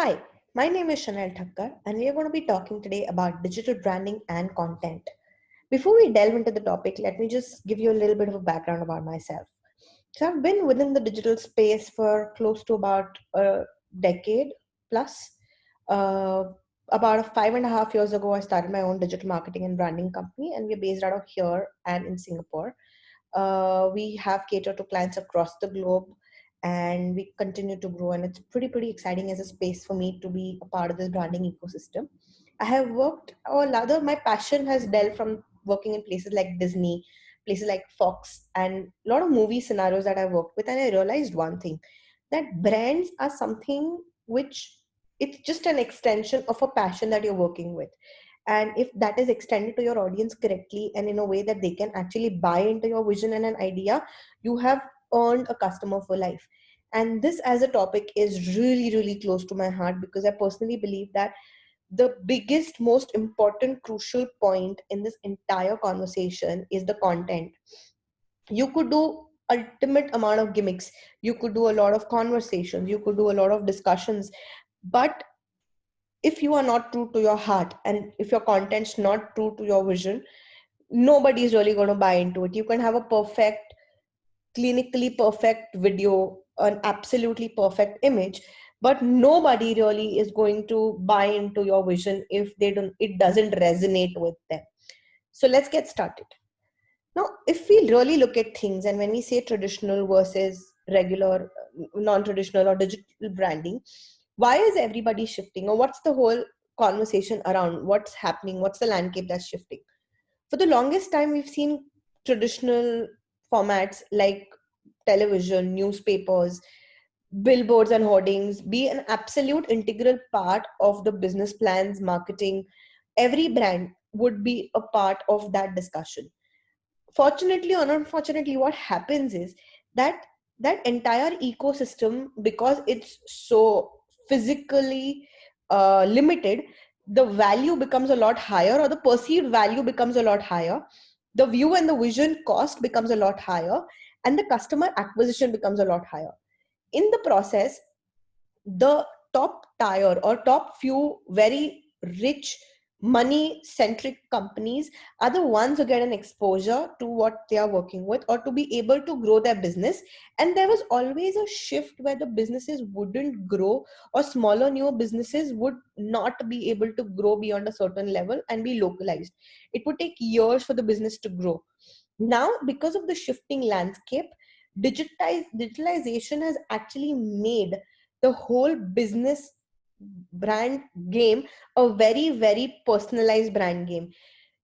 Hi, my name is Chanel Thakkar, and we are going to be talking today about digital branding and content. Before we delve into the topic, let me just give you a little bit of a background about myself. So, I've been within the digital space for close to about a decade plus. Uh, about 5.5 years ago, I started my own digital marketing and branding company, and we're based out of here and in Singapore. We have catered to clients across the globe, and we continue to grow, and it's pretty exciting as a space for me to be a part of this branding ecosystem. I have worked, or rather my passion has dealt from working in places like Disney, places like Fox, and a lot of movie scenarios that I worked with, and I realized one thing, that brands are something which it's just an extension of a passion that you're working with. And if that is extended to your audience correctly and in a way that they can actually buy into your vision and an idea, you have earned a customer for life. And this as a topic is really close to my heart, because I personally believe that the biggest, most important, crucial point in this entire conversation is the content. You could do ultimate amount of gimmicks, you could do a lot of conversations, you could do a lot of discussions, but if you are not true to your heart and if your content's not true to your vision, nobody is really going to buy into it. You can have a perfect, clinically perfect video, an absolutely perfect image, but nobody really is going to buy into your vision if they don't, it doesn't resonate with them. So let's get started. Now, if we really look at things, and when we say traditional versus regular, non-traditional or digital branding, why is everybody shifting, or what's the whole conversation around what's happening, what's the landscape that's shifting? For the longest time, we've seen traditional formats like television, newspapers, billboards and hoardings be an absolute integral part of the business plans, marketing. Every brand would be a part of that discussion. Fortunately or unfortunately, what happens is that that entire ecosystem, because it's so physically limited, the value becomes a lot higher, or the perceived value becomes a lot higher, the view and the vision cost becomes a lot higher, and the customer acquisition becomes a lot higher. In the process, the top tier or top few very rich money centric companies are the ones who get an exposure to what they are working with, or to be able to grow their business. And there was always a shift where the businesses wouldn't grow, or smaller newer businesses would not be able to grow beyond a certain level and be localized. It would take years for the business to grow. Now, because of the shifting landscape, digitalization has actually made the whole business brand game a very personalized brand game.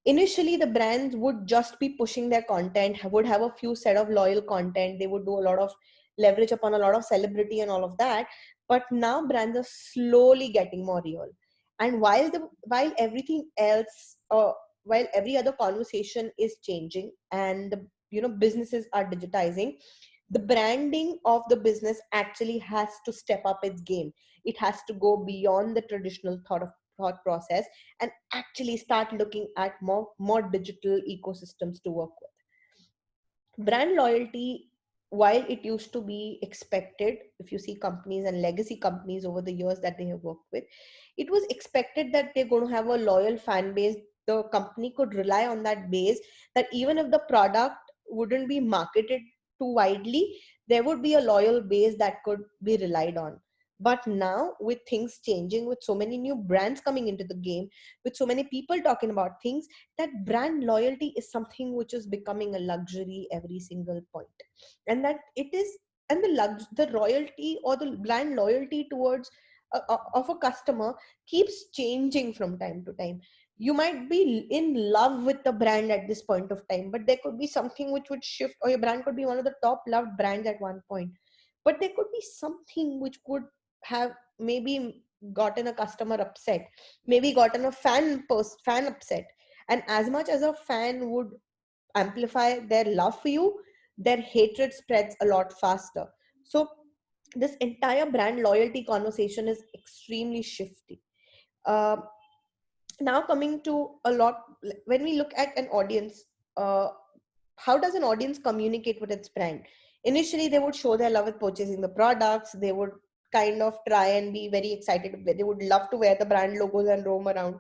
Initially, the brands would just be pushing their content, would have a few set of loyal content, they would do a lot of leverage upon a lot of celebrity and all of that. But now brands are slowly getting more real. And while everything else, while every other conversation is changing, and businesses are digitizing, the branding of the business actually has to step up its game. It has to go beyond the traditional thought process and actually start looking at more digital ecosystems to work with. Brand loyalty, while it used to be expected, if you see companies and legacy companies over the years that they have worked with, it was expected that they're going to have a loyal fan base. The company could rely on that base, that even if the product wouldn't be marketed too widely, there would be a loyal base that could be relied on. But now, with things changing, with so many new brands coming into the game, with so many people talking about things, that brand loyalty is something which is becoming a luxury every single point. And that it is, and the royalty or the brand loyalty towards of a customer keeps changing from time to time. You might be in love with the brand at this point of time, but there could be something which would shift, or your brand could be one of the top loved brands at one point, but there could be something which could have maybe gotten a customer upset, maybe gotten a fan upset. And as much as a fan would amplify their love for you, their hatred spreads a lot faster. So this entire brand loyalty conversation is extremely shifty. uh, Now, coming to a lot, when we look at an audience, uh, how does an audience communicate with its brand? Initially, they would show their love with purchasing the products, they would kind of try and be very excited. They would love to wear the brand logos and roam around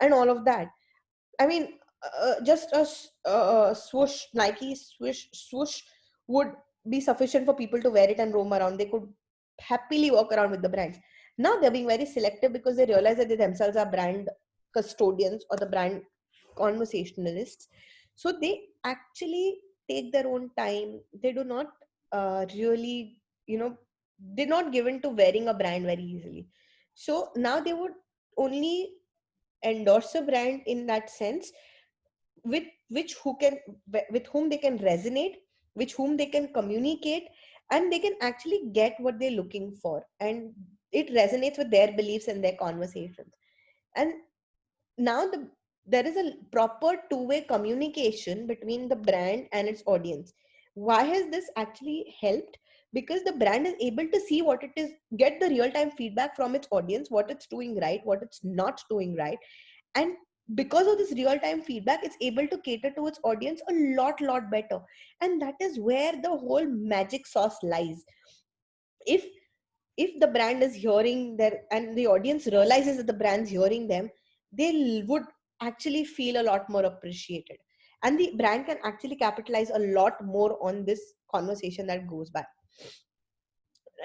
and all of that. I mean, just a swoosh, Nike swoosh would be sufficient for people to wear it and roam around. They could happily walk around with the brands. Now they're being very selective because they realize that they themselves are brand custodians or the brand conversationalists. So they actually take their own time. They do not really, they're not given to wearing a brand very easily. So now they would only endorse a brand in that sense with which who can with whom they can resonate, with whom they can communicate, and they can actually get what they're looking for, and it resonates with their beliefs and their conversations. And now there is a proper two-way communication between the brand and its audience. Why has this actually helped? Because the brand is able to see what it is, get the real-time feedback from its audience, what it's doing right, what it's not doing right. And because of this real-time feedback, it's able to cater to its audience a lot better. And that is where the whole magic sauce lies. If the brand is hearing their, and the audience realizes that the brand's hearing them, they would actually feel a lot more appreciated, and the brand can actually capitalize a lot more on this conversation that goes by.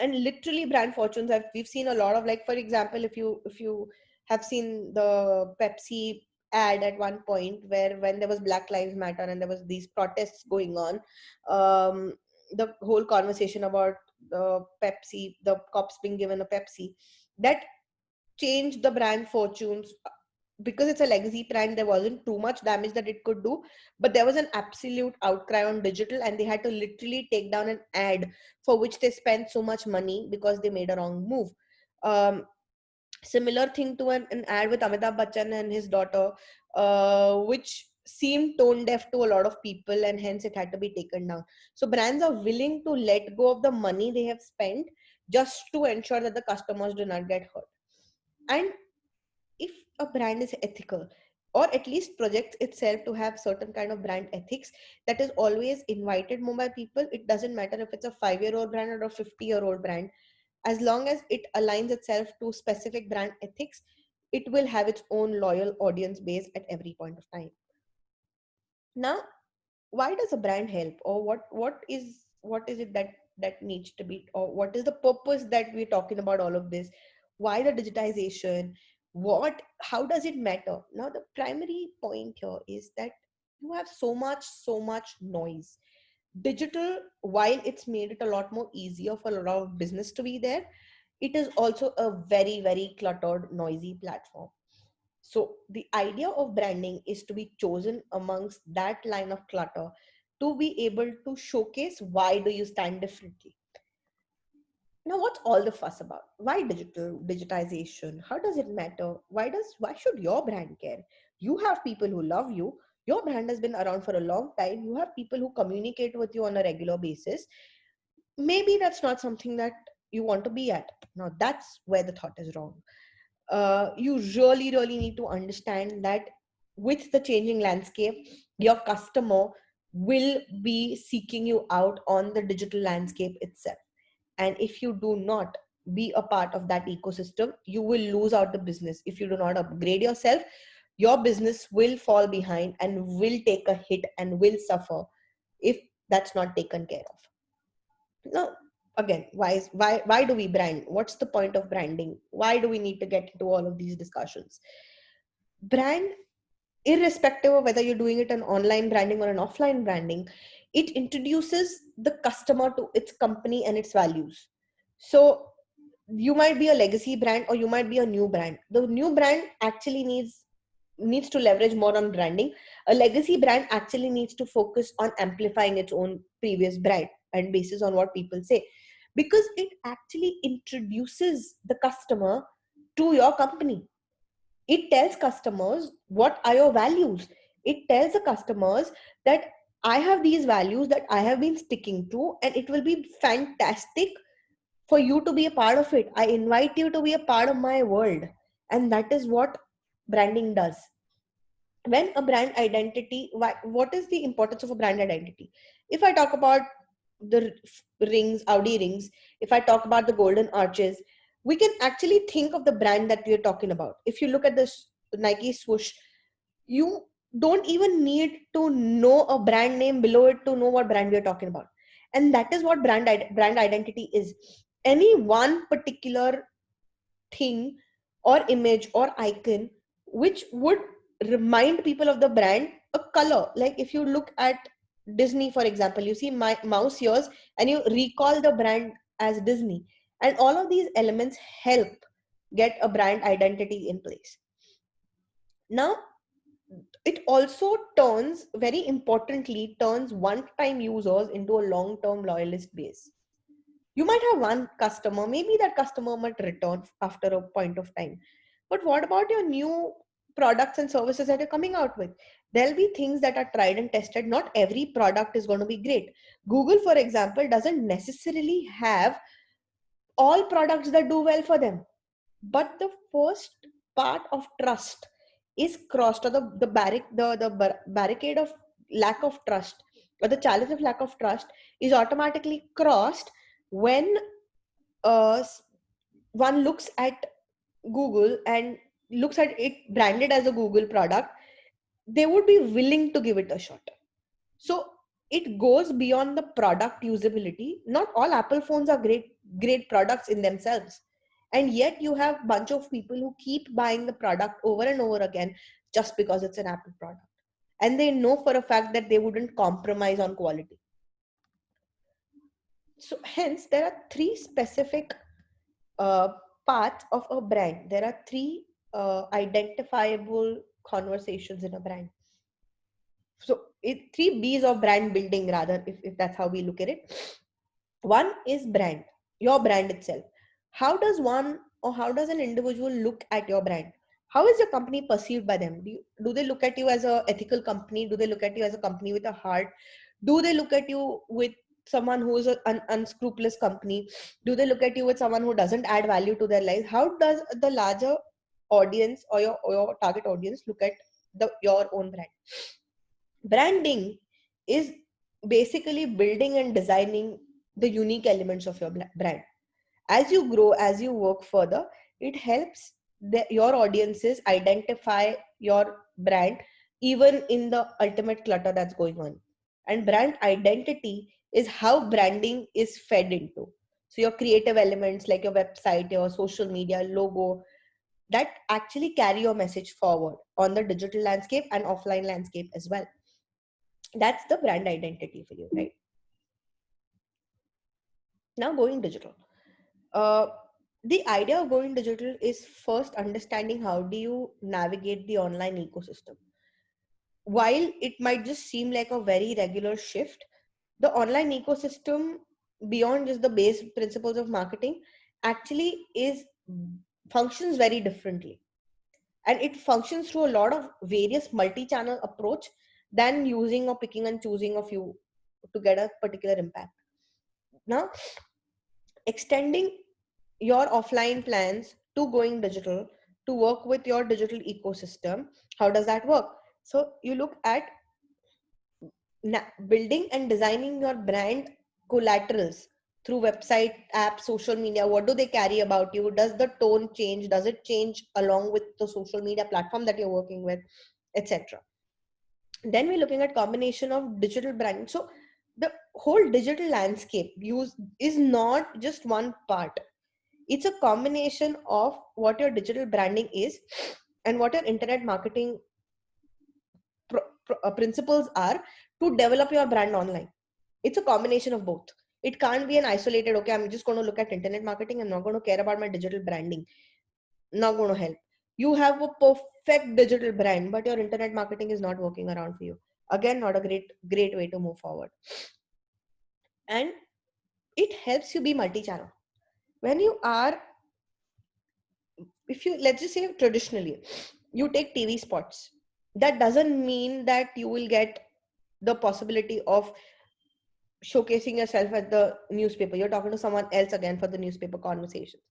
And literally brand fortunes, we've seen a lot of, like, for example, if you have seen the Pepsi ad at one point, where when there was Black Lives Matter and there was these protests going on, the whole conversation about the Pepsi, the cops being given a Pepsi, that changed the brand fortunes. Because it's a legacy brand, there wasn't too much damage that it could do, but there was an absolute outcry on digital, and they had to literally take down an ad for which they spent so much money because they made a wrong move. Similar thing to an ad with Amitabh Bachchan and his daughter, which seemed tone deaf to a lot of people, and hence it had to be taken down. So brands are willing to let go of the money they have spent just to ensure that the customers do not get hurt. And if a brand is ethical, or at least projects itself to have certain kind of brand ethics that is always invited more by people, it doesn't matter if it's a 5-year-old brand or a 50-year-old brand, as long as it aligns itself to specific brand ethics, it will have its own loyal audience base at every point of time. Now, why does a brand help, or what is it that needs to be, or what is the purpose that we're talking about all of this? Why the digitization? How does it matter? Now the primary point here is that you have so much noise. Digital, while it's made it a lot more easier for a lot of business to be there, it is also a very cluttered, noisy platform. So the idea of branding is to be chosen amongst that line of clutter, to be able to showcase why do you stand differently. Now, what's all the fuss about? Why digitization? How does it matter? Why should your brand care? You have people who love you. Your brand has been around for a long time. You have people who communicate with you on a regular basis. Maybe that's not something that you want to be at. Now, that's where the thought is wrong. You really need to understand that with the changing landscape, your customer will be seeking you out on the digital landscape itself. And if you do not be a part of that ecosystem, you will lose out the business. If you do not upgrade yourself, your business will fall behind and will take a hit and will suffer if that's not taken care of. Now, again, why do we brand? What's the point of branding? Why do we need to get into all of these discussions? Brand, irrespective of whether you're doing it an online branding or an offline branding, it introduces the customer to its company and its values. So you might be a legacy brand or you might be a new brand. The new brand actually needs to leverage more on branding. A legacy brand actually needs to focus on amplifying its own previous brand and basis on what people say, because it actually introduces the customer to your company. It tells customers what are your values. It tells the customers that I have these values that I have been sticking to, and it will be fantastic for you to be a part of it. I invite you to be a part of my world. And that is what branding does. When a brand identity, what is the importance of a brand identity? If I talk about the rings, Audi rings, if I talk about the golden arches, we can actually think of the brand that we're talking about. If you look at this Nike swoosh, you don't even need to know a brand name below it to know what brand we're talking about. And that is what brand identity is. Any one particular thing or image or icon which would remind people of the brand. A color, like if you look at Disney, for example, you see my mouse ears and you recall the brand as Disney. And all of these elements help get a brand identity in place. Now, it also turns, very importantly, turns one-time users into a long-term loyalist base. You might have one customer, maybe that customer might return after a point of time. But what about your new products and services that you're coming out with? There'll be things that are tried and tested. Not every product is going to be great. Google, for example, doesn't necessarily have all products that do well for them. But the first part of trust is crossed, or the barricade of lack of trust, or the challenge of lack of trust is automatically crossed when uh, one looks at Google and looks at it branded as a Google product. They would be willing to give it a shot. So it goes beyond the product usability. Not all Apple phones are great products in themselves, and yet you have a bunch of people who keep buying the product over and over again just because it's an Apple product, and they know for a fact that they wouldn't compromise on quality. So hence there are three specific uh, parts of a brand. There are three identifiable conversations in a brand. So three B's of brand building, rather, if that's how we look at it. One is brand, your brand itself. How does one, or how does an individual look at your brand? How is your company perceived by them? Do they look at you as a ethical company? Do they look at you as a company with a heart? Do they look at you with someone who is an unscrupulous company? Do they look at you with someone who doesn't add value to their lives? How does the larger audience, or your target audience, look at your own brand? Branding is basically building and designing the unique elements of your brand. As you grow, as you work further, it helps your audiences identify your brand even in the ultimate clutter that's going on. And brand identity is how branding is fed into. So your creative elements like your website, your social media, logo, that actually carry your message forward on the digital landscape and offline landscape as well. That's the brand identity for you, right? Now going digital. Uh, the idea of going digital is first understanding how do you navigate the online ecosystem. While it might just seem like a very regular shift, the online ecosystem, beyond just the base principles of marketing, actually is functions very differently. And it functions through a lot of various multi-channel approach than using or picking and choosing a few to get a particular impact. Now, extending your offline plans to going digital to work with your digital ecosystem, how does that work? So you look at building and designing your brand collaterals through website, app, social media. What do they carry about you? Does the tone change? Does it change along with the social media platform that you're working with, etc.? Then we're looking at combination of digital branding. So the whole digital landscape is not just one part. It's a combination of what your digital branding is and what your internet marketing principles are to develop your brand online. It's a combination of both. It can't be an isolated, okay, I'm just going to look at internet marketing, I'm not going to care about my digital branding. Not going to help. You have a perfect digital brand, but your internet marketing is not working around for you. Again, not a great way to move forward. And it helps you be multi-channel. When you are, if you, let's just say traditionally, you take TV spots, that doesn't mean that you will get the possibility of showcasing yourself at the newspaper. You're talking to someone else again for the newspaper conversations.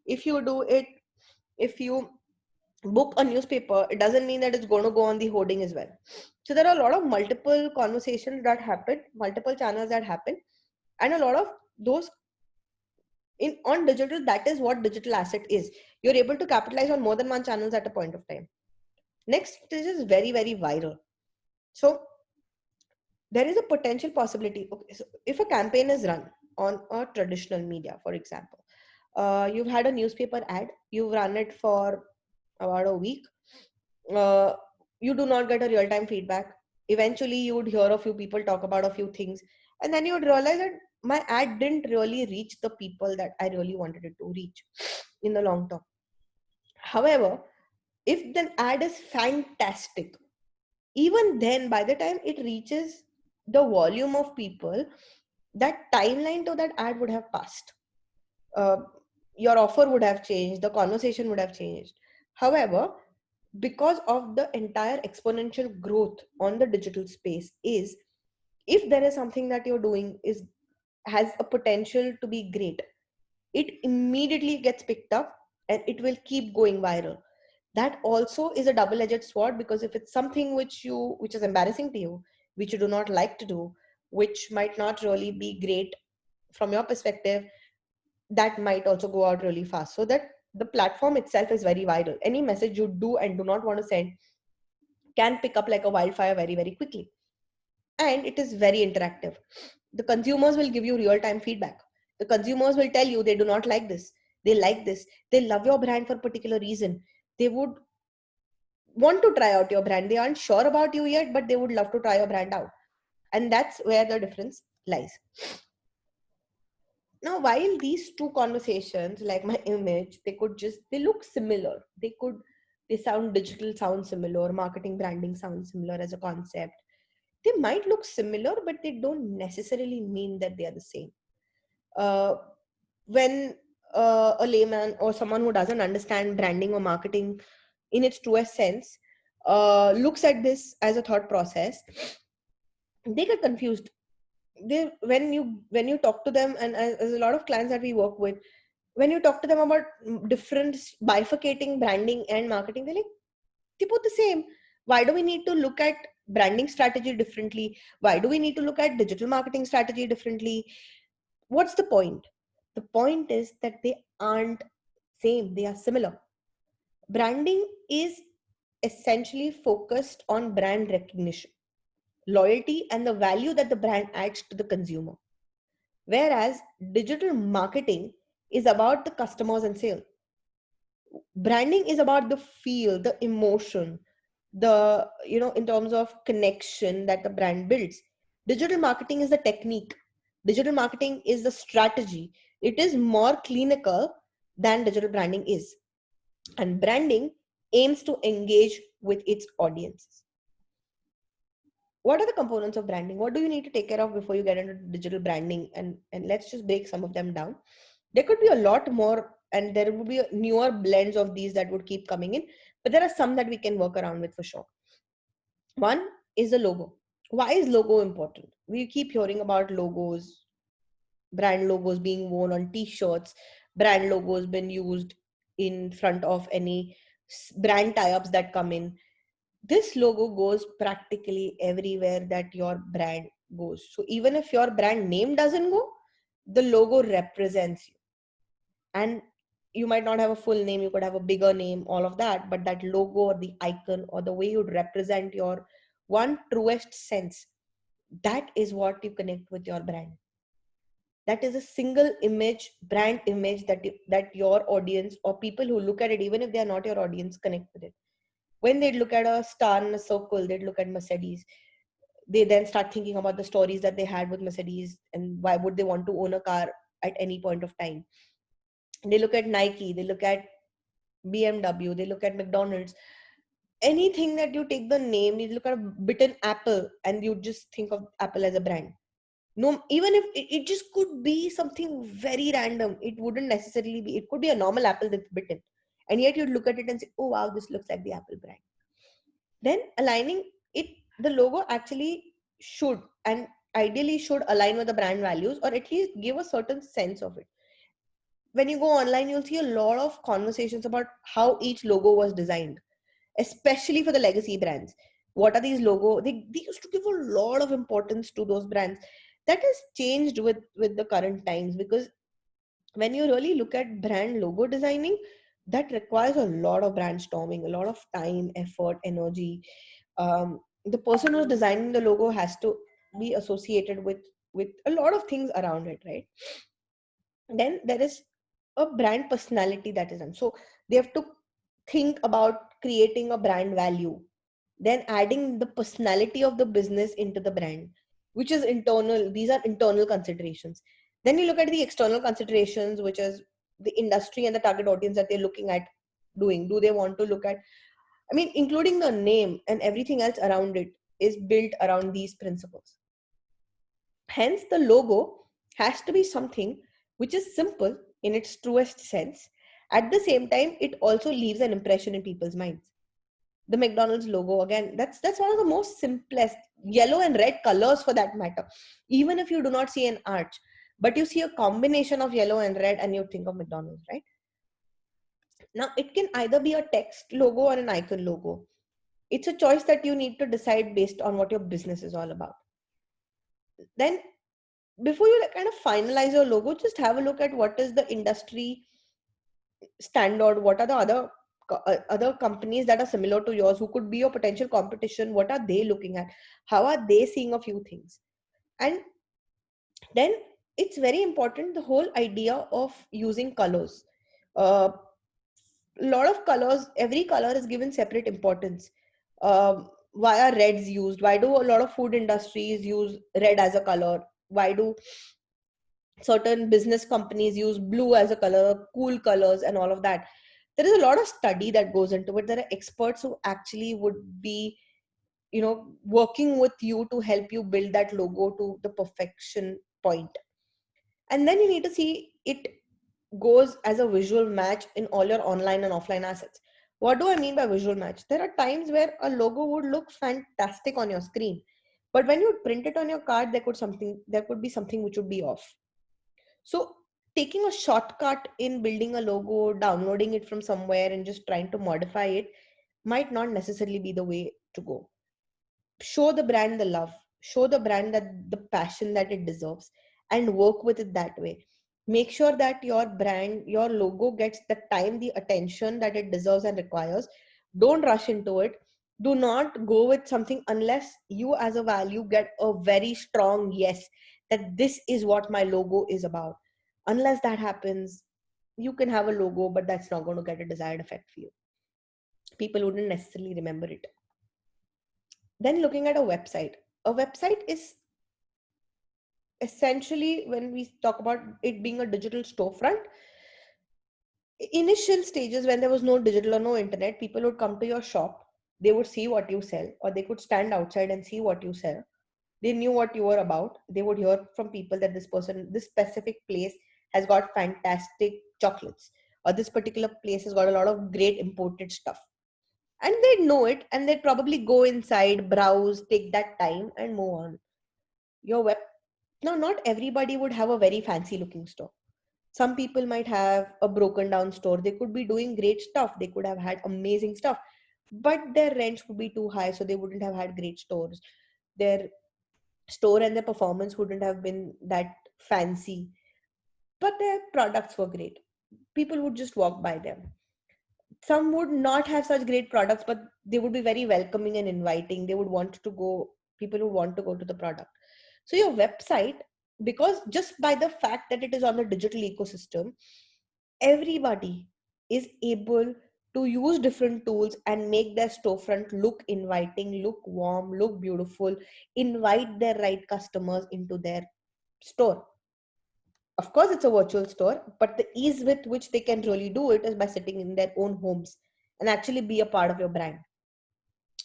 If you do it, if you book a newspaper, it doesn't mean that it's going to go on the hoarding as well. So there are a lot of multiple conversations that happen, multiple channels that happen, and a lot of those On digital, that is what digital asset is. You're able to capitalize on more than one channels at a point of time. Next, this is very, very viral. So there is a potential possibility. Okay, so if a campaign is run on a traditional media, for example, you've had a newspaper ad, you've run it for about a week, uh, you do not get a real time feedback. Eventually, you would hear a few people talk about a few things, and then you would realize that my ad didn't really reach the people that I really wanted it to reach in the long term. However, if the ad is fantastic, even then, by the time it reaches the volume of people, that timeline to that ad would have passed. Uh, your offer would have changed, the conversation would have changed. However, because of the entire exponential growth on the digital space, is if there is something that you're doing is has a potential to be great, it immediately gets picked up and it will keep going viral. That also is a double-edged sword, because if it's something which is embarrassing to you, which you do not like to do, which might not really be great from your perspective, that might also go out really fast. So that the platform itself is very viral. Any message you do and do not want to send can pick up like a wildfire very, very quickly. And it is very interactive. The consumers will give you real time feedback. The consumers will tell you they do not like this, they like this, they love your brand for a particular reason, they would want to try out your brand, they aren't sure about you yet, but they would love to try your brand out. And that's where the difference lies. Now, while these two conversations, like my image, they look similar, they sound digital, sound similar, marketing, branding sound similar as a concept, they might look similar, but they don't necessarily mean that they are the same. When a layman or someone who doesn't understand branding or marketing in its truest sense looks at this as a thought process, they get confused. When you talk to them, and as a lot of clients that we work with, when you talk to them about different bifurcating branding and marketing, they're both the same. Why do we need to look at branding strategy differently? Why do we need to look at digital marketing strategy differently? What's the point? The point is that they aren't same, they are similar. Branding is essentially focused on brand recognition, loyalty, and the value that the brand adds to the consumer. Whereas digital marketing is about the customers and sale. Branding is about the feel, the emotion, in terms of connection that the brand builds. Digital marketing is the technique, digital marketing is the strategy. It is more clinical than digital branding is. And branding aims to engage with its audiences. What are the components of branding? What do you need to take care of before you get into digital branding? And let's just break some of them down. There could be a lot more, and there would be newer blends of these that would keep coming in, but there are some that we can work around with for sure. One is the logo. Why is logo important? We keep hearing about logos, brand logos being worn on t-shirts, brand logos been used in front of any brand tie-ups that come in. This logo goes practically everywhere that your brand goes. So even if your brand name doesn't go, the logo represents you. And you might not have a full name, you could have a bigger name, all of that, but that logo or the icon or the way you'd represent your one truest sense, that is what you connect with your brand. That is a single image, brand image, that your audience or people who look at it, even if they are not your audience, connect with it. When they look at a star in a circle, they'd look at Mercedes. They then start thinking about the stories that they had with Mercedes and why would they want to own a car at any point of time. They look at Nike, they look at BMW, they look at McDonald's. Anything that you take the name, you look at a bitten apple and you just think of Apple as a brand. No, even if it just could be something very random, it wouldn't necessarily be, it could be a normal apple that's bitten. And yet you'd look at it and say, oh wow, this looks like the Apple brand. Then aligning it, the logo actually should, and ideally should, align with the brand values, or at least give a certain sense of it. When you go online, you'll see a lot of conversations about how each logo was designed, especially for the legacy brands. What are these logo? They used to give a lot of importance to those brands. That has changed with the current times, because when you really look at brand logo designing, that requires a lot of brainstorming, a lot of time, effort, energy. The person who's designing the logo has to be associated with a lot of things around it, right? Then there is a brand personality that is done. So they have to think about creating a brand value, then adding the personality of the business into the brand, which is internal. These are internal considerations. Then you look at the external considerations, which is the industry and the target audience that they're looking at doing. Do they want to look at, I mean, including the name and everything else around it is built around these principles. Hence, the logo has to be something which is simple in its truest sense. At the same time, it also leaves an impression in people's minds. The McDonald's logo, again, that's one of the most simplest, yellow and red colors for that matter. Even if you do not see an arch, but you see a combination of yellow and red and you think of McDonald's, right? Now, it can either be a text logo or an icon logo. It's a choice that you need to decide based on what your business is all about. Then before you kind of finalize your logo, just have a look at what is the industry standard, what are the other companies that are similar to yours who could be your potential competition, what are they looking at, how are they seeing a few things. And then it's very important, the whole idea of using colors. A lot of colors, every color is given separate importance. Why are reds used? Why do a lot of food industries use red as a color? Why do certain business companies use blue as a color, cool colors, and all of that? There is a lot of study that goes into it. There are experts who actually would be, working with you to help you build that logo to the perfection point. And then you need to see it goes as a visual match in all your online and offline assets. What do I mean by visual match? There are times where a logo would look fantastic on your screen, but when you print it on your card, there could be something which would be off. So taking a shortcut in building a logo, downloading it from somewhere and just trying to modify it might not necessarily be the way to go. Show the brand the love, show the brand that the passion that it deserves, and work with it that way. Make sure that your brand, your logo gets the time, the attention that it deserves and requires. Don't rush into it. Do not go with something unless you as a value get a very strong yes that this is what my logo is about. Unless that happens, you can have a logo, but that's not going to get a desired effect for you. People wouldn't necessarily remember it. Then looking at a website is essentially, when we talk about it being a digital storefront, initial stages when there was no digital or no internet, people would come to your shop, they would see what you sell, or they could stand outside and see what you sell. They knew what you were about. They would hear from people that this specific place has got fantastic chocolates, or this particular place has got a lot of great imported stuff. And they'd know it, and they'd probably go inside, browse, take that time, and move on. Your web Now, not everybody would have a very fancy looking store. Some people might have a broken down store. They could be doing great stuff. They could have had amazing stuff, but their rents would be too high, so they wouldn't have had great stores. Their store and their performance wouldn't have been that fancy, but their products were great. People would just walk by them. Some would not have such great products, but they would be very welcoming and inviting. People would want to go to the product. So your website, because just by the fact that it is on the digital ecosystem, everybody is able to use different tools and make their storefront look inviting, look warm, look beautiful, invite their right customers into their store. Of course, it's a virtual store, but the ease with which they can really do it is by sitting in their own homes and actually be a part of your brand.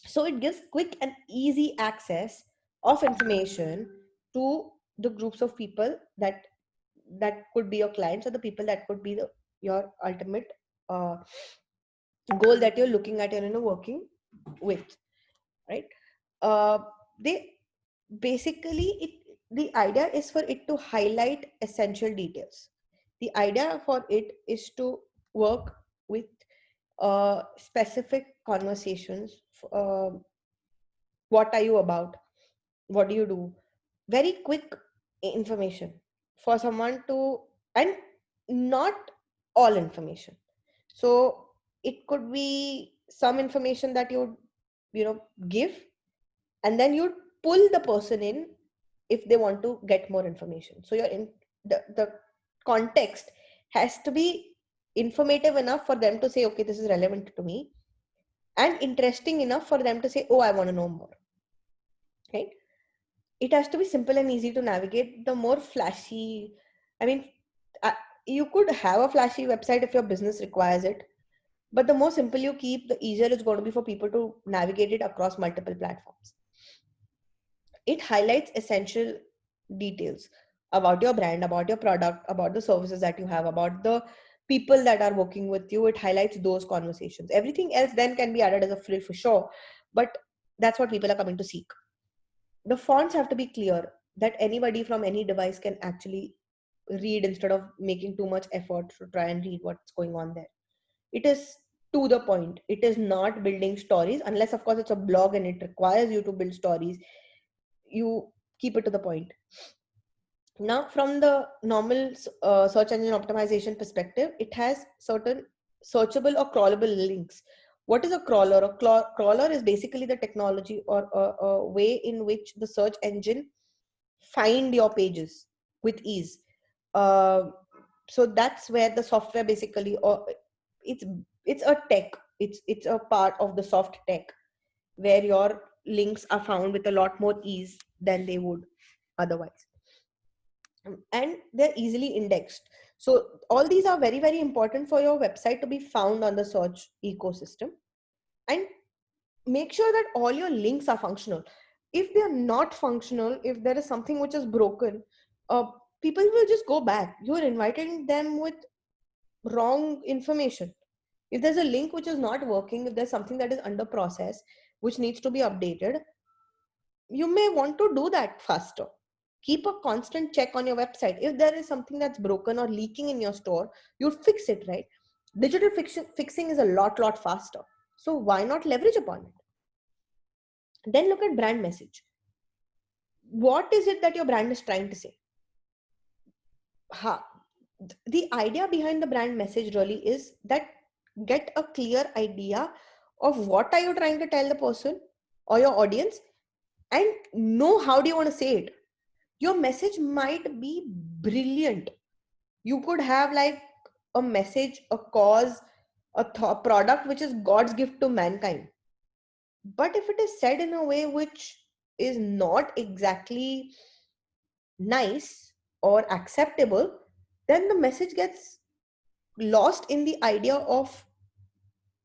So it gives quick and easy access of information to the groups of people that could be your clients, or the people that could be your ultimate uh, goal that you're looking at and working with, right? uh, they basically it The idea is for it to highlight essential details. The idea for it is to work with specific conversations. What are you about? What do you do? Very quick information for someone to. And not all information. So it could be some information that you give, and then you pull the person in if they want to get more information. So you're in the context has to be informative enough for them to say, okay, this is relevant to me, and interesting enough for them to say, oh, I want to know more, right? It has to be simple and easy to navigate. The more flashy, I mean, uh, you could have a flashy website if your business requires it, but the more simple you keep, the easier it's going to be for people to navigate it across multiple platforms. It highlights essential details about your brand, about your product, about the services that you have, about the people that are working with you. It highlights those conversations. Everything else then can be added as a frill for sure, but that's what people are coming to seek. The fonts have to be clear that anybody from any device can actually read instead of making too much effort to try and read what's going on there. It is to the point. It is not building stories, unless of course it's a blog and it requires you to build stories. You keep it to the point. Now, from the normal search engine optimization perspective, it has certain searchable or crawlable links. What is a crawler? Crawler is basically the technology or a way in which the search engine find your pages with ease. Uh, so that's where the software basically, or it's it's a tech. It's a part of the soft tech where your links are found with a lot more ease than they would otherwise, and they're easily indexed. So all these are very, very important for your website to be found on the search ecosystem. And make sure that all your links are functional. If they're not functional, if there is something which is broken, uh, people will just go back. You're inviting them with wrong information. If there's a link which is not working, if there's something that is under process which needs to be updated, you may want to do that faster. Keep a constant check on your website. If there is something that's broken or leaking in your store, you fix it, right? Digital fixing is a lot faster. So why not leverage upon it? Then look at brand message. What is it that your brand is trying to say? Ha. The idea behind the brand message really is that get a clear idea of what are you trying to tell the person or your audience, and know how do you want to say it. Your message might be brilliant. You could have like a message, a cause, product which is God's gift to mankind. But if it is said in a way which is not exactly nice or acceptable, then the message gets lost in the idea of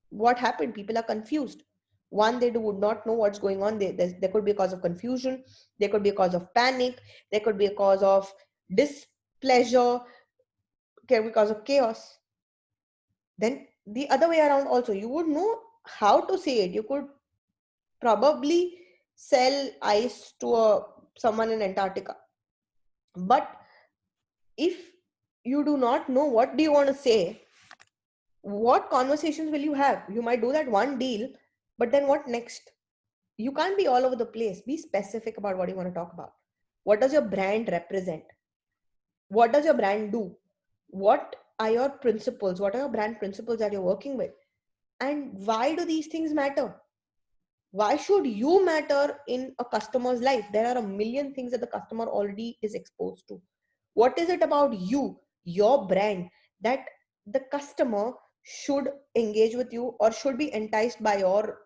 what happened. People are confused. One, they would not know what's going on. There could be a cause of confusion. There could be a cause of panic. There could be a cause of displeasure. Can be cause of chaos. Then the other way around also, you would know how to say it. You could probably sell ice to someone in Antarctica. But if you do not know what do you want to say, what conversations will you have? You might do that one deal, but then what next? You can't be all over the place. Be specific about what you want to talk about. What does your brand represent? What does your brand do? What are your principles? What are your brand principles that you're working with? And why do these things matter? Why should you matter in a customer's life? There are a million things that the customer already is exposed to. What is it about you, your brand, that the customer should engage with you or should be enticed by your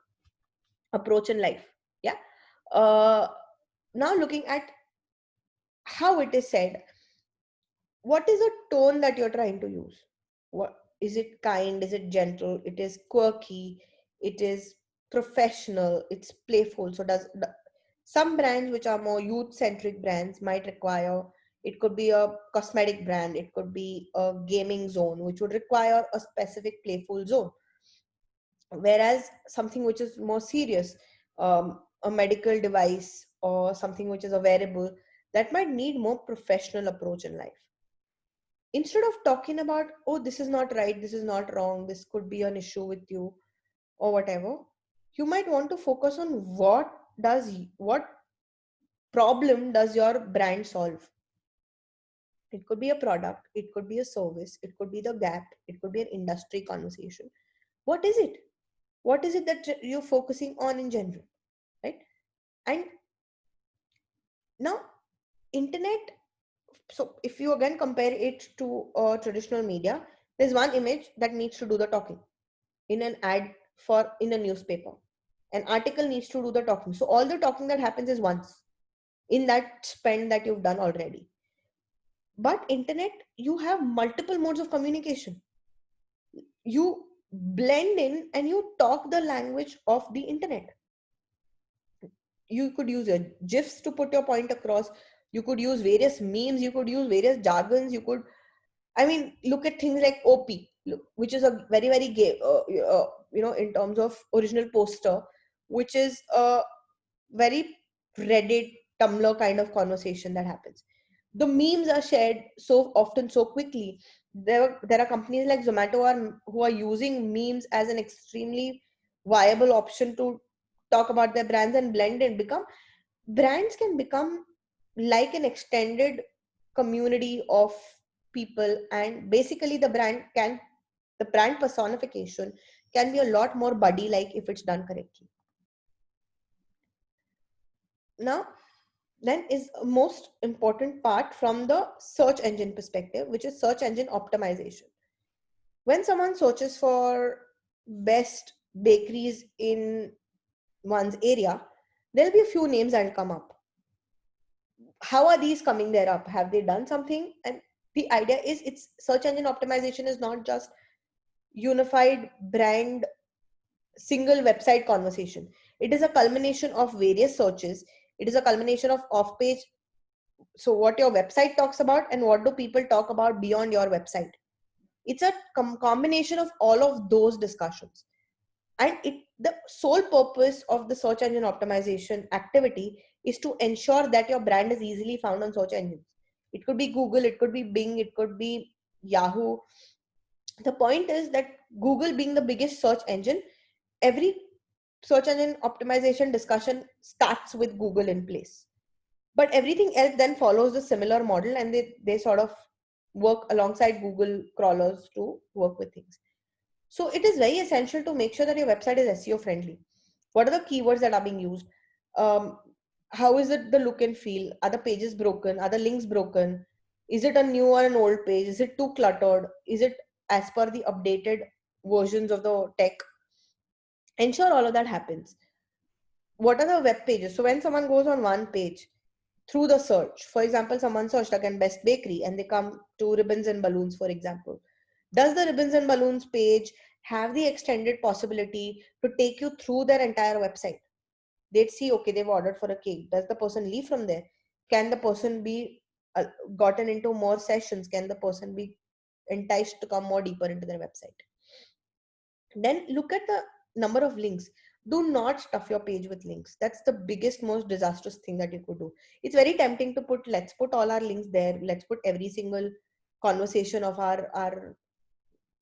approach in life? Yeah. uh, Now looking at how it is said, what is the tone that you're trying to use? What is it? Kind? Is it gentle? It is quirky? It is professional? It's playful? So does some brands which are more youth centric brands might require, it could be a cosmetic brand, it could be a gaming zone which would require a specific playful zone, whereas something which is more serious, a medical device or something which is a wearable, that might need more professional approach in life. Instead of talking about, oh, this is not right, this is not wrong, this could be an issue with you or whatever, you might want to focus on what problem does your brand solve, It could be a product, it could be a service, it could be the gap, it could be an industry conversation. What is it? What is it that you're focusing on in general, right? And now, internet, so if you again compare it to traditional media, there's one image that needs to do the talking in an ad for in a newspaper. An article needs to do the talking. So all the talking that happens is once in that spend that you've done already. But internet, you have multiple modes of communication. You blend in and you talk the language of the internet. You could use your gifs to put your point across. You could use various memes. You could use various jargons. You could, I mean, look at things like OP, which is a very, very gay, in terms of original poster, which is a very Reddit, Tumblr kind of conversation that happens. The memes are shared so often, so quickly. There are companies like Zomato who are using memes as an extremely viable option to talk about their brands and blend and become brands can become like an extended community of people, and basically the brand personification can be a lot more buddy like if it's done correctly. Now, then is a most important part from the search engine perspective, which is search engine optimization. When someone searches for best bakeries in one's area, there'll be a few names that'll come up. How are these coming there up? Have they done something? And the idea is, it's search engine optimization is not just unified brand single website conversation. It is a culmination of various searches. It is a culmination of off page, so what your website talks about and what do people talk about beyond your website. It's a combination of all of those discussions. And the sole purpose of the search engine optimization activity is to ensure that your brand is easily found on search engines. It could be Google, it could be Bing, it could be Yahoo. The point is that Google being the biggest search engine, every search engine optimization discussion starts with Google in place. But everything else then follows a similar model, and they sort of work alongside Google crawlers to work with things. So it is very essential to make sure that your website is SEO friendly. What are the keywords that are being used? Um, how is it the look and feel? Are the pages broken? Are the links broken? Is it a new or an old page? Is it too cluttered? Is it as per the updated versions of the tech? Ensure all of that happens. What are the web pages? So when someone goes on one page through the search, for example, someone searched again best bakery and they come to ribbons and balloons, for example. Does the ribbons and balloons page have the extended possibility to take you through their entire website? They'd see, okay, they've ordered for a cake. Does the person leave from there? Can the person be gotten into more sessions? Can the person be enticed to come more deeper into their website? Then look at the number of links. Do not stuff your page with links. That's the biggest, most disastrous thing that you could do. It's very tempting to let's put all our links there. Let's put every single conversation of our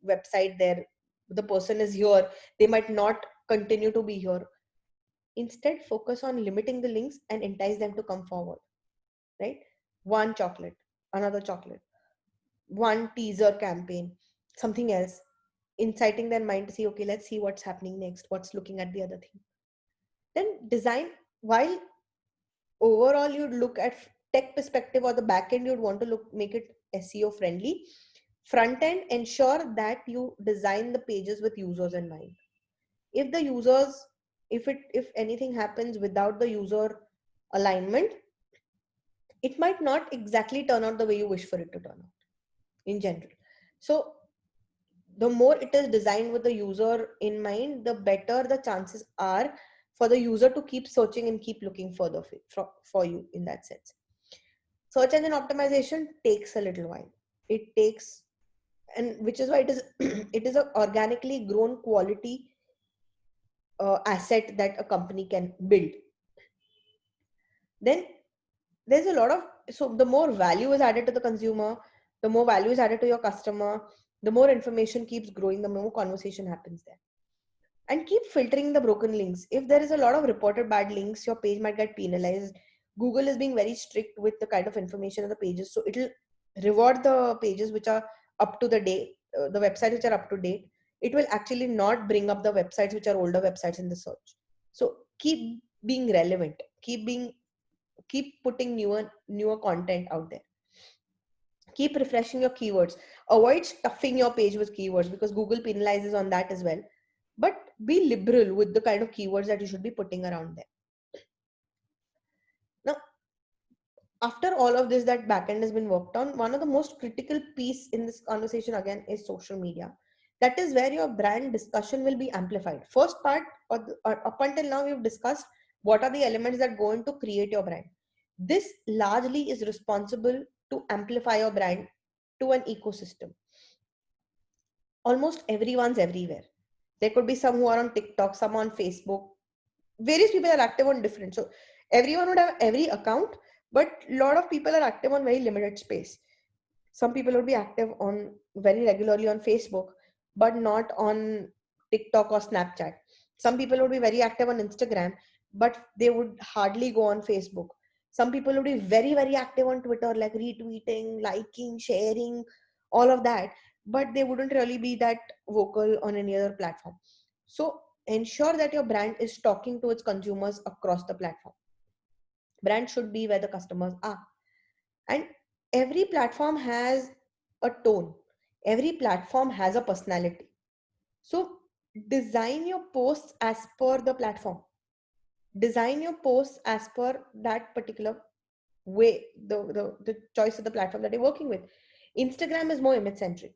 website there. The person is here. They might not continue to be here. Instead, focus on limiting the links and entice them to come forward, right? One chocolate, another chocolate, one teaser campaign, something else, inciting their mind to see, okay, let's see what's happening next, what's looking at the other thing. Then design, while overall you'd look at tech perspective or the back end, you'd want to make it SEO friendly. Front end, ensure that you design the pages with users in mind. If the users, if anything happens without the user alignment, it might not exactly turn out the way you wish for it to turn out in general. So the more it is designed with the user in mind, the better the chances are for the user to keep searching and keep looking further for you in that sense. Search engine optimization takes a little while. It takes, and which is why it is it is a organically grown quality asset that a company can build. Then there's a lot of, so the more value is added to the consumer, the more value is added to your customer, the more information keeps growing, the more conversation happens there. And keep filtering the broken links. If there is a lot of reported bad links, your page might get penalized. Google is being very strict with the kind of information on the pages, so it'll reward the pages which are up to the date, the websites which are up to date. It will actually not bring up the websites which are older websites in the search. So keep being relevant, keep putting newer content out there, keep refreshing your keywords, avoid stuffing your page with keywords because Google penalizes on that as well. But be liberal with the kind of keywords that you should be putting around there. Now, after all of this, that backend has been worked on, one of the most critical piece in this conversation again is social media. That is where your brand discussion will be amplified. First part, or up until now, we've discussed what are the elements that go into create your brand. This largely is responsible to amplify your brand to an ecosystem. Almost everyone's everywhere. There could be some who are on TikTok, some on Facebook. Various people are active on different. So everyone would have every account, but a lot of people are active on very limited space. Some people would be active on very regularly on Facebook, but not on TikTok or Snapchat. Some people would be very active on Instagram, but they would hardly go on Facebook. Some people would be very, very active on Twitter, like retweeting, liking, sharing, all of that, but they wouldn't really be that vocal on any other platform. So ensure that your brand is talking to its consumers across the platform. Brand should be where the customers are. And every platform has a tone, every platform has a personality. So design your posts as per the platform, design your posts as per that particular way, the choice of the platform that you're working with. Instagram is more image centric.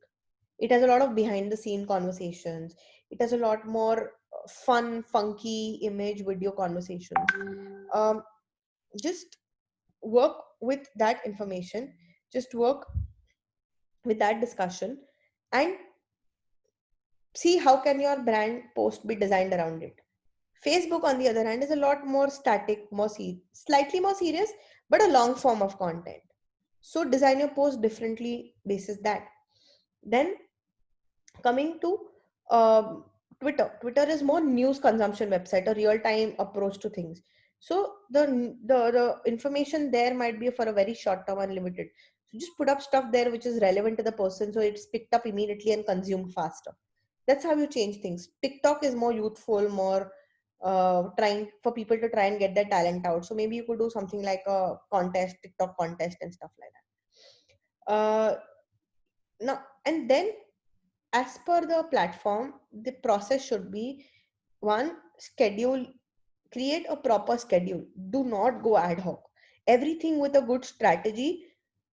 It has a lot of behind the scene conversations. It has a lot more fun, funky image video conversations. Just work with that information, just work with that discussion, and see how can your brand post be designed around it. Facebook, on the other hand, is a lot more static, slightly more serious, but a long form of content. So design your post differently basis that. Then coming to um, Twitter is more news consumption website, a real time approach to things. So the information there might be for a very short term and limited. So just put up stuff there which is relevant to the person, so it's picked up immediately and consumed faster. That's how you change things. TikTok is more youthful, more trying for people to try and get their talent out. So maybe you could do something like a contest, TikTok contest and stuff like that. Now and then, as per the platform, the process should be one, schedule, create a proper schedule. Do not go ad hoc. Everything with a good strategy.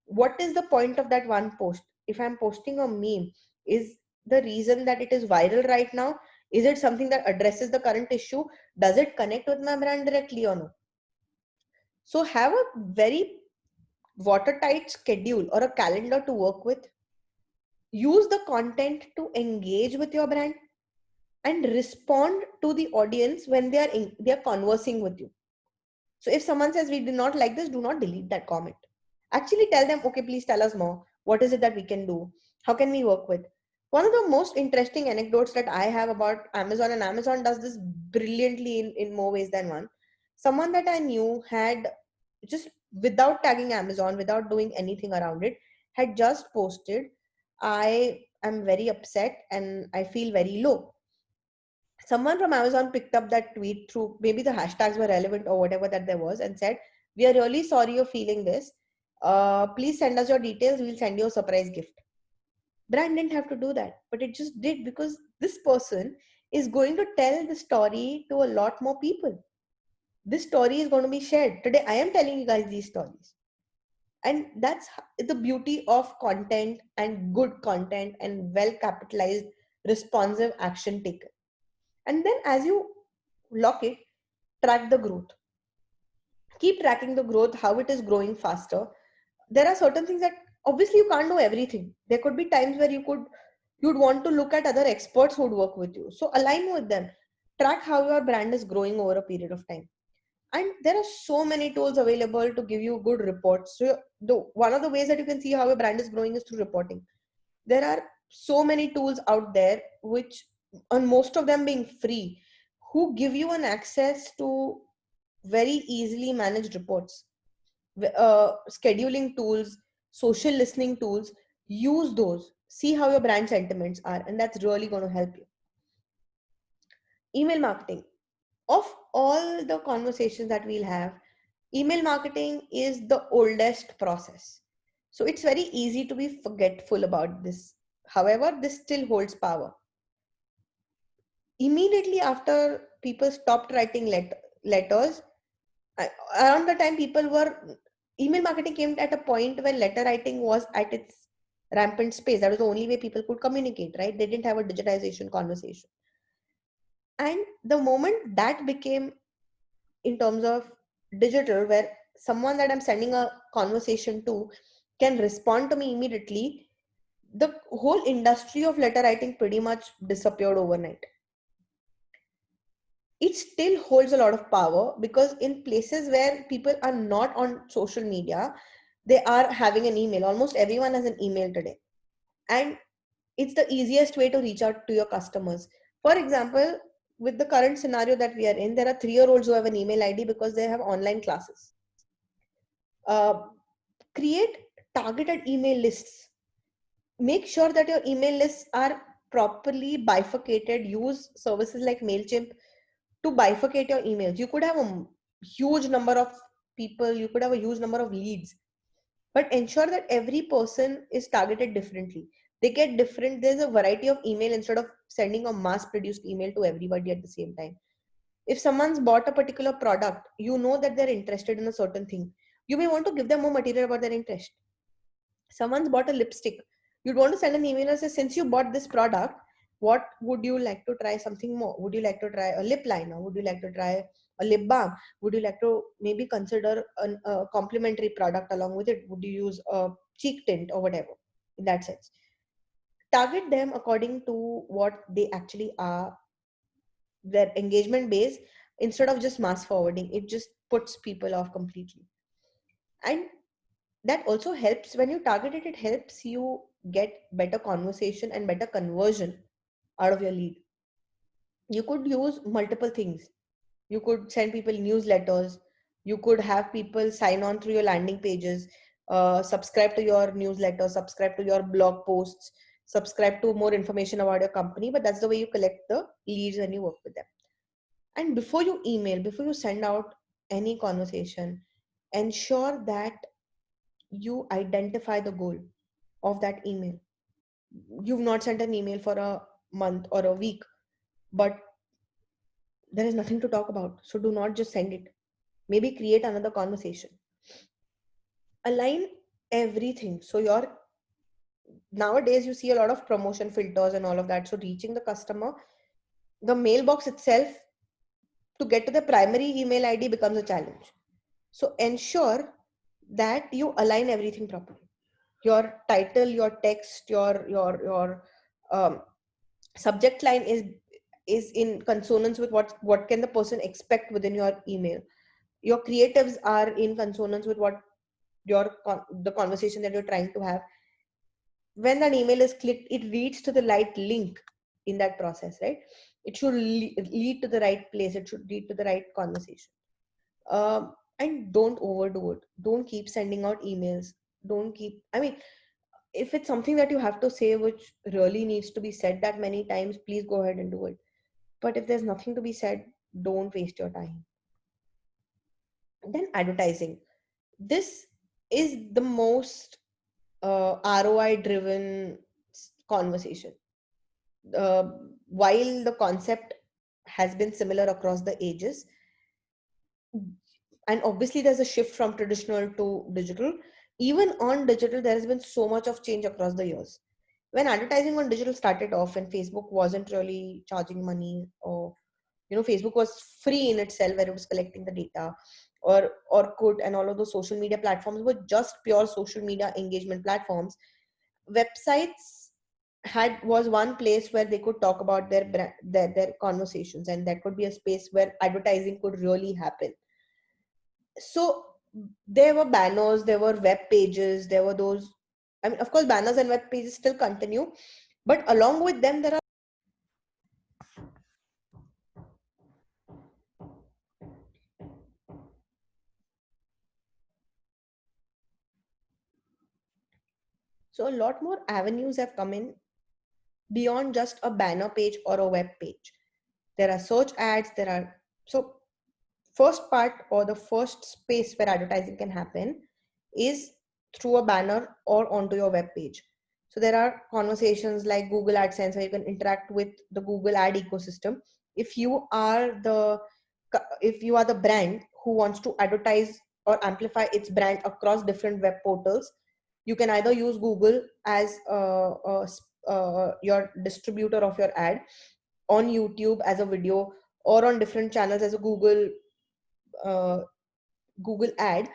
What is the point of that one post? If I'm posting a meme, is the reason that it is viral right now, is it something that addresses the current issue? Does it connect with my brand directly or no? So have a very watertight schedule or a calendar to work with. Use the content to engage with your brand and respond to the audience when they are conversing with you. So if someone says we do not like this, do not delete that comment. Actually tell them, okay, please tell us more. What is it that we can do? How can we work with? One of the most interesting anecdotes that I have about Amazon, and Amazon does this brilliantly in more ways than one. Someone that I knew had just, without tagging Amazon, without doing anything around it, had just posted, I am very upset and I feel very low. Someone from Amazon picked up that tweet through, maybe the hashtags were relevant or whatever that there was, and said, we are really sorry you're feeling this. Please send us your details. We'll send you a surprise gift. Brand didn't have to do that, but it just did because this person is going to tell the story to a lot more people. This story is going to be shared. Today, I am telling you guys these stories. And that's the beauty of content and good content and well capitalized, responsive action taken. And then as you lock it, track the growth. Keep tracking the growth, how it is growing faster. There are certain things that obviously you can't do everything. There could be times where you'd want to look at other experts who would work with you. So align with them. Track how your brand is growing over a period of time. And there are so many tools available to give you good reports. So one of the ways that you can see how a brand is growing is through reporting. There are so many tools out there, which, on most of them being free, who give you an access to very easily managed reports, scheduling tools. social listening tools, use those. See how your brand sentiments are, and that's really going to help you. Email marketing. Of all the conversations that we'll have, email marketing is the oldest process. So it's very easy to be forgetful about this. However, this still holds power. Immediately after people stopped writing letters, around the time people were, email marketing came at a point when letter writing was at its rampant space. That was the only way people could communicate, right? They didn't have a digitization conversation. And the moment that became in terms of digital, where someone that I'm sending a conversation to can respond to me immediately, the whole industry of letter writing pretty much disappeared overnight. It still holds a lot of power because in places where people are not on social media, they are having an email. Almost everyone has an email today. And it's the easiest way to reach out to your customers. For example, with the current scenario that we are in, there are 3-year-olds who have an email ID because they have online classes. Uh, Create targeted email lists. Make sure that your email lists are properly bifurcated. Use services like MailChimp to bifurcate your emails. You could have a huge number of people, you could have a huge number of leads, but ensure that every person is targeted differently. They get different, there's a variety of email instead of sending a mass produced email to everybody at the same time. If someone's bought a particular product, you know that they're interested in a certain thing. You may want to give them more material about their interest. Someone's bought a lipstick, you'd want to send an email and say, since you bought this product, what would you like to try something more? Would you like to try a lip liner? Would you like to try a lip balm? Would you like to maybe consider a complementary product along with it? Would you use a cheek tint or whatever? In that sense, target them according to what they actually are, their engagement base, instead of just mass forwarding. It just puts people off completely. And that also helps, when you target it, it helps you get better conversation and better conversion out of your lead. You could use multiple things. You could send people newsletters. You could have people sign on through your landing pages, subscribe to your newsletter, subscribe to your blog posts, subscribe to more information about your company. But that's the way you collect the leads when you work with them. And before you email, before you send out any conversation, ensure that you identify the goal of that email. You've not sent an email for a month or a week, but there is nothing to talk about. So do not just send it. Maybe create another conversation. Align everything. So your, nowadays you see a lot of promotion filters and all of that. So reaching the customer, the mailbox itself, to get to the primary email ID becomes a challenge. So ensure that you align everything properly. Your title, your text, your subject line is in consonance with what can the person expect within your email. Your creatives are in consonance with what the conversation that you're trying to have. When that email is clicked, it leads to the right link in that process, right? It should lead to the right place, it should lead to the right conversation. And don't overdo it. Don't keep sending out emails. Don't keep, I mean, if it's something that you have to say which really needs to be said that many times, please go ahead and do it. But if there's nothing to be said, don't waste your time. Then advertising. This is the most ROI driven conversation. Uh, while the concept has been similar across the ages, and obviously there's a shift from traditional to digital, even on digital, there has been so much of change across the years. When advertising on digital started off and Facebook wasn't really charging money, or Facebook was free in itself where it was collecting the data, or Orkut and all of those social media platforms were just pure social media engagement platforms. Websites was one place where they could talk about their conversations, and that could be a space where advertising could really happen. So there were banners, there were web pages, there were those, I mean, of course banners and web pages still continue, but along with them there are, So a lot more avenues have come in beyond just a banner page or a web page. There are search ads, there are, so first part or the first space where advertising can happen is through a banner or onto your web page. So there are conversations like Google AdSense where you can interact with the Google ad ecosystem. If you are the if you are the brand who wants to advertise or amplify its brand across different web portals, you can either use Google as your distributor of your ad, on YouTube as a video, or on different channels as a uh, Google ad.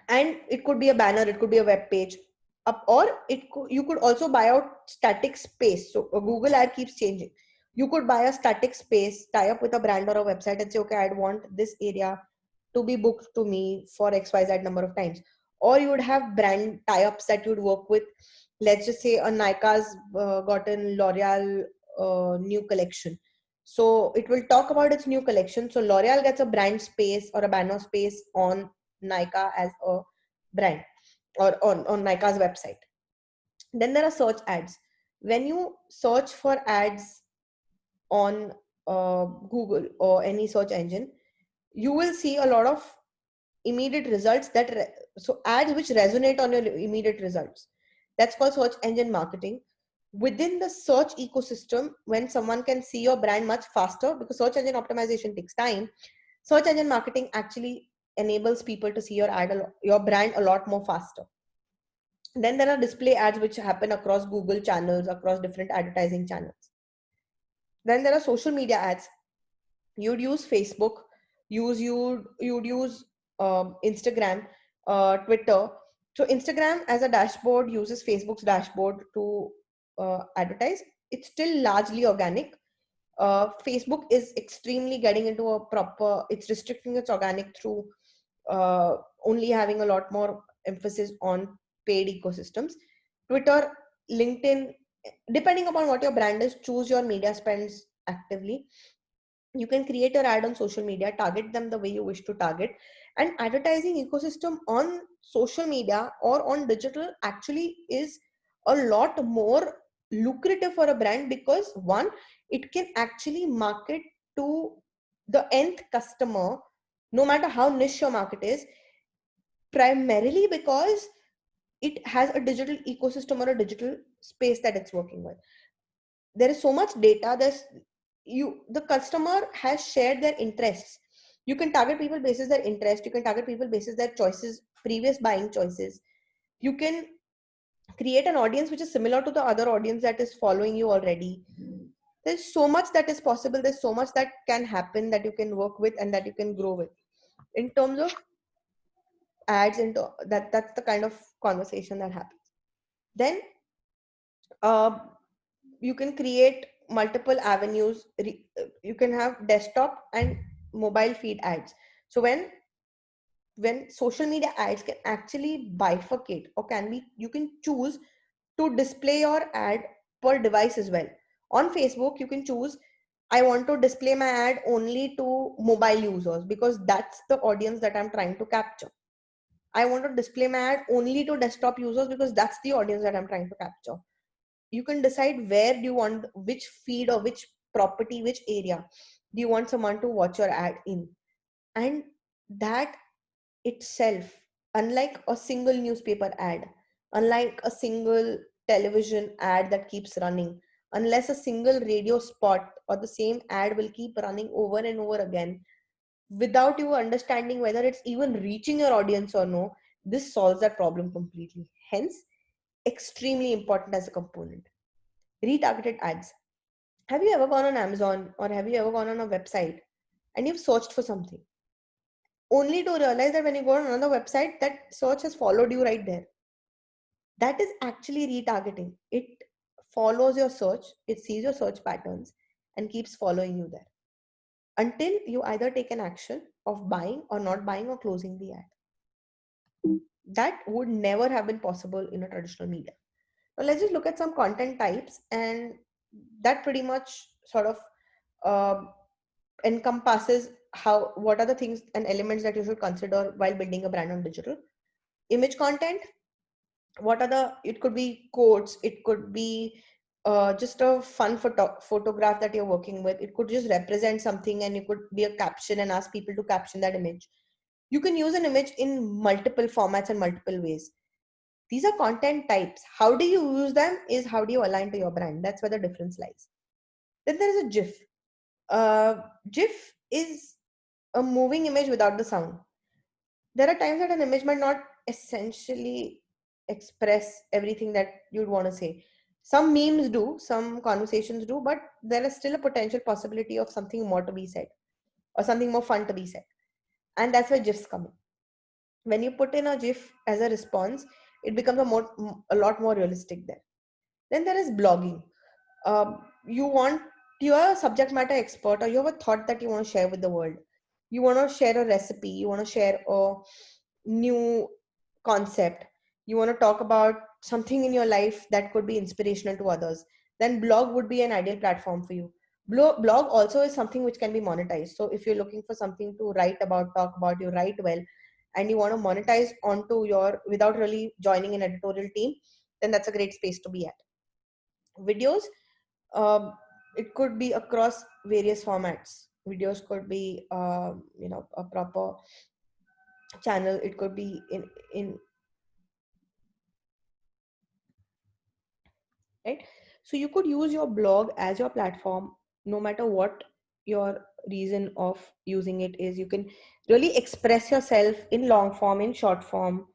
And it could be a banner, it could be a web page, up, or you could also buy out static space. So a Google ad keeps changing. You could buy a static space, tie up with a brand or a website and say, okay, I'd want this area to be booked to me for XYZ number of times. Or you would have brand tie-ups that you'd work with. Let's just say a Nike's gotten L'Oreal new collection. So it will talk about its new collection. So L'Oreal gets a brand space or a banner space on Nike as a brand, or on Nike's website. Then there are search ads. When you search for ads on Google or any search engine, you will see a lot of immediate results so ads which resonate on your immediate results. That's called search engine marketing. Within the search ecosystem, when someone can see your brand much faster, because search engine optimization takes time, search engine marketing actually enables people to see your brand a lot more faster. Then there are display ads which happen across Google channels, across different advertising channels. Then there are social media ads. You'd use Facebook, you'd use Instagram, Twitter. So Instagram as a dashboard uses Facebook's dashboard to advertise. It's still largely organic. Facebook is extremely getting into a proper, it's restricting its organic through only having a lot more emphasis on paid ecosystems. Twitter, LinkedIn, depending upon what your brand is, choose your media spends actively. You can create your ad on social media, target them the way you wish to target. And advertising ecosystem on social media or on digital actually is a lot more lucrative for a brand, because one, it can actually market to the nth customer, no matter how niche your market is, primarily because it has a digital ecosystem or a digital space that it's working with. There is so much data. The customer has shared their interests. You can target people basis their interest, you can target people basis their choices, previous buying choices. You can create an audience which is similar to the other audience that is following you already. There's so much that is possible, there's so much that can happen, that you can work with and that you can grow with in terms of ads. Into that's the kind of conversation that happens. Then uh, you can create multiple avenues. You can have desktop and mobile feed ads. So when social media ads can actually bifurcate, or can be, you can choose to display your ad per device as well. On Facebook you can choose, I want to display my ad only to mobile users because that's the audience that I'm trying to capture. I want to display my ad only to desktop users because that's the audience that I'm trying to capture. You can decide where do you want, which feed or which property, which area do you want someone to watch your ad in. And that itself, unlike a single newspaper ad, unlike a single television ad that keeps running, unless a single radio spot or the same ad will keep running over and over again without you understanding whether it's even reaching your audience or no, this solves that problem completely. Hence, extremely important as a component. Retargeted ads. Have you ever gone on Amazon or have you ever gone on a website and you've searched for something only to realize that when you go on another website, that search has followed you right there? That is actually retargeting. It follows your search, it sees your search patterns and keeps following you there until you either take an action of buying or not buying or closing the ad. That would never have been possible in a traditional media. Now let's just look at some content types, and that pretty much sort of um encompasses what are the things and elements that you should consider while building a brand on digital. Image content, What are the, it could be quotes, it could be just a fun photograph that you're working with, it could just represent something, and it could be a caption and ask people to caption that image. You can use an image in multiple formats and multiple ways. These are content types. How do you use them is how do you align to your brand. That's where the difference lies. Then there is a GIF. GIF is a moving image without the sound. There are times that an image might not essentially express everything that you'd want to say. Some memes do, some conversations do, but there is still a potential possibility of something more to be said or something more fun to be said. And that's where GIFs come in. When you put in a GIF as a response, it becomes a lot more realistic there. Then there is blogging. You want, you're a subject matter expert, or you have a thought that you want to share with the world. You want to share a recipe, you want to share a new concept, you want to talk about something in your life that could be inspirational to others, then blog would be an ideal platform for you. Blog also is something which can be monetized. So if you're looking for something to write about, talk about, you write well, and you want to monetize onto your without really joining an editorial team, then that's a great space to be at. Videos, um, it could be across various formats. Videos could be a proper channel, it could be in right. So you could use your blog as your platform, no matter what your reason of using it is. You can really express yourself in long form, in short form,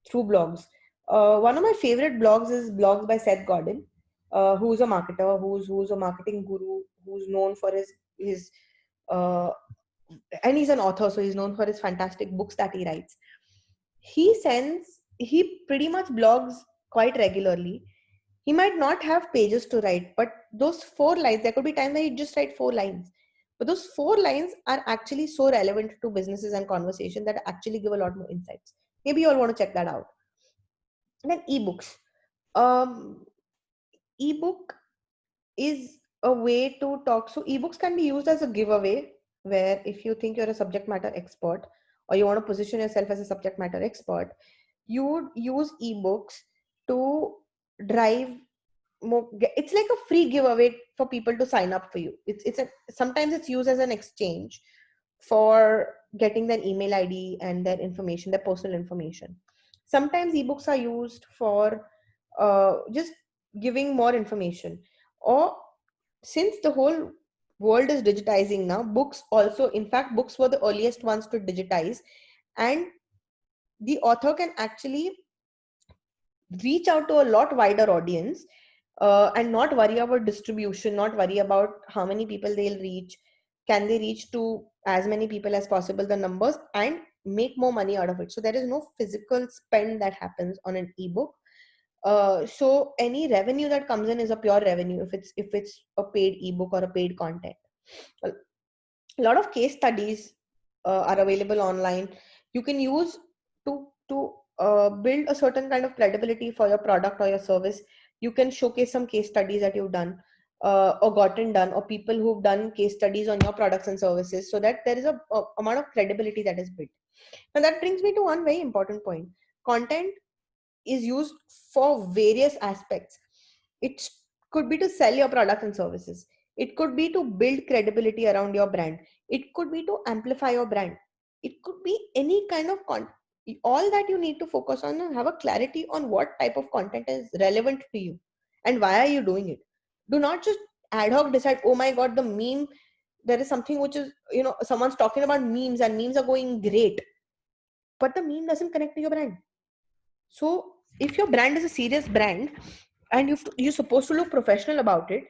through blogs. One of my favorite blogs is blogs by Seth Godin, who's a marketer, who's a marketing guru, who's known for his uh, and he's an author, so he's known for his fantastic books that he writes. He pretty much blogs quite regularly. He might not have pages to write, but those 4 lines, there could be times that he just write 4 lines. But those 4 lines are actually so relevant to businesses and conversation that actually give a lot more insights. Maybe you all want to check that out. And then ebooks. Um, ebook is a way to talk. So ebooks can be used as a giveaway, where if you think you're a subject matter expert or you want to position yourself as a subject matter expert, you would use ebooks to drive more. It's like a free giveaway for people to sign up for you. Sometimes it's used as an exchange for getting their email ID and their information, their personal information. Sometimes ebooks are used for just giving more information. Or since the whole world is digitizing now, books also, in fact, books were the earliest ones to digitize, and the author can actually reach out to a lot wider audience, and not worry about distribution, not worry about how many people they'll reach. Can they reach to as many people as possible, the numbers, and make more money out of it? So there is no physical spend that happens on an ebook. So any revenue that comes in is a pure revenue if it's a paid ebook or a paid content. A lot of case studies are available online. You can use to build a certain kind of credibility for your product or your service. You can showcase some case studies that you've done, or gotten done, or people who've done case studies on your products and services, so that there is a amount of credibility that is built. And that brings me to one very important point. Content is used for various aspects. It could be to sell your product and services. It could be to build credibility around your brand. It could be to amplify your brand. It could be any kind of content. All that you need to focus on and have a clarity on what type of content is relevant to you and why are you doing it. Do not just ad hoc decide, oh my god, the meme, there is something which is, someone's talking about memes and memes are going great, but the meme doesn't connect to your brand. So if your brand is a serious brand and you're supposed to look professional about it,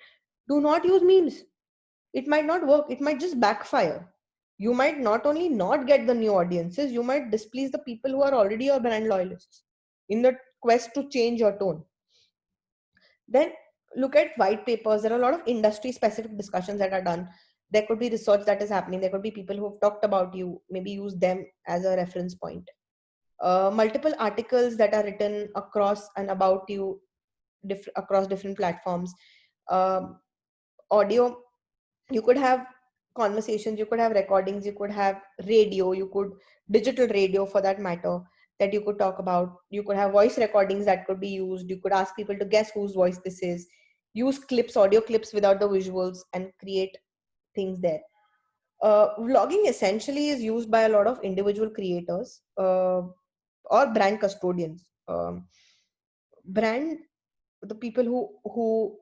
do not use memes. It might not work. It might just backfire. You might not only not get the new audiences, you might displease the people who are already your brand loyalists in the quest to change your tone. Then look at white papers. There are a lot of industry specific discussions that are done. There could be research that is happening. There could be people who have talked about you. Maybe use them as a reference point. Multiple articles that are written across and about you, across different platforms. Um, Audio, you could have conversations, you could have recordings, you could have radio, you could digital radio for that matter. that you could talk about. You could have voice recordings that could be used. You could ask people to guess whose voice this is. Use clips, audio clips without the visuals, and create things there. Vlogging essentially is used by a lot of individual creators or brand custodians. Brand The people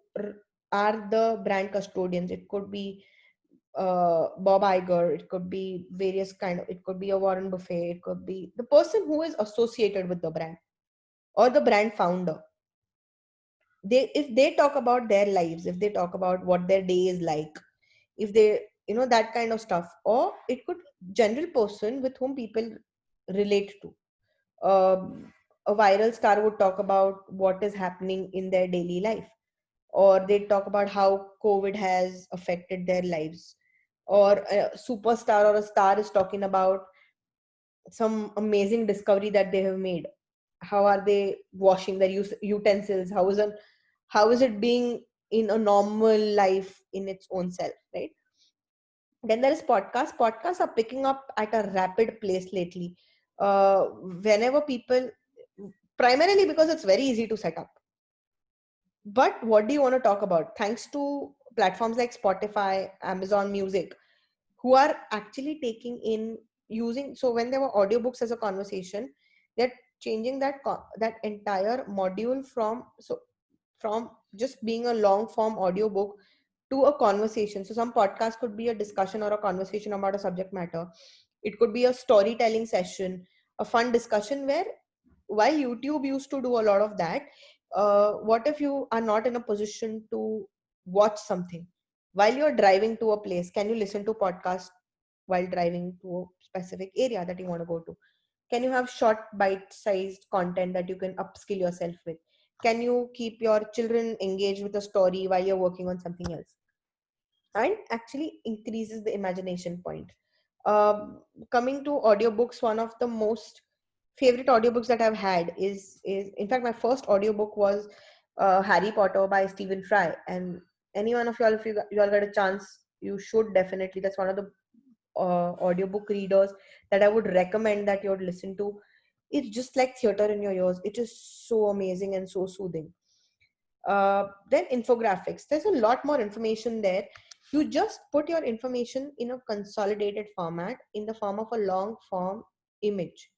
are the brand custodians. It could be Bob Iger, it could be various kind of, it could be a Warren Buffett, it could be the person who is associated with the brand or the brand founder. If they talk about their lives, if they talk about what their day is like, if they, that kind of stuff, or it could be general person with whom people relate to. A viral star would talk about what is happening in their daily life, or they talk about how COVID has affected their lives, or a superstar or a star is talking about some amazing discovery that they have made. How are they washing their utensils? How is it being in a normal life in its own self, right? Then there is podcasts are picking up at a rapid pace lately. Whenever people, primarily because it's very easy to set up. But what do you want to talk about? Thanks to platforms like Spotify, Amazon Music, who are actually taking in, using, so when there were audiobooks as a conversation, they're changing that entire module from just being a long form audiobook to a conversation. So some podcast could be a discussion or a conversation about a subject matter. It could be a storytelling session, a fun discussion where, while YouTube used to do a lot of that, what if you are not in a position to watch something while you're driving to a place? Can you listen to podcast while driving to a specific area that you want to go to? Can you have short bite-sized content that you can upskill yourself with? Can you keep your children engaged with a story while you're working on something else? And actually increases the imagination point. Coming to audiobooks, one of the most favorite audiobooks that I've had is in fact my first audiobook was Harry Potter by Stephen Fry. And any one of y'all, if you all get a chance, you should definitely. That's one of the audiobook readers that I would recommend that you would listen to. It's just like theater in your ears. It is so amazing and so soothing. Then infographics. There's a lot more information there. You just put your information in a consolidated format in the form of a long form image.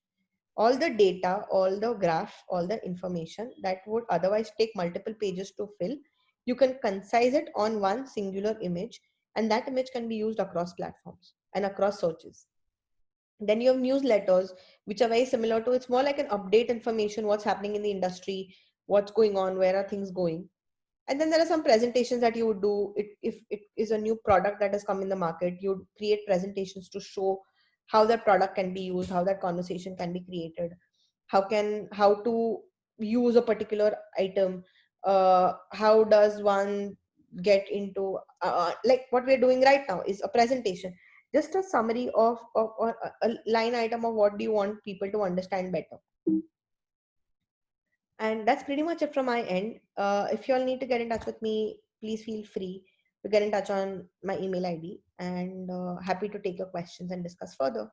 All the data, all the graph, all the information that would otherwise take multiple pages to fill, you can concise it on one singular image, and that image can be used across platforms and across searches. Then you have newsletters, which are very similar to, it's more like an update information, what's happening in the industry, what's going on, where are things going. And then there are some presentations that you would do. If it is a new product that has come in the market, you would create presentations to show how that product can be used, how that conversation can be created, how to use a particular item, how does one get into, like what we're doing right now is a presentation, just a summary of or a line item of what do you want people to understand better. And that's pretty much it from my end. If you all need to get in touch with me, please feel free to get in touch on my email ID, and happy to take your questions and discuss further.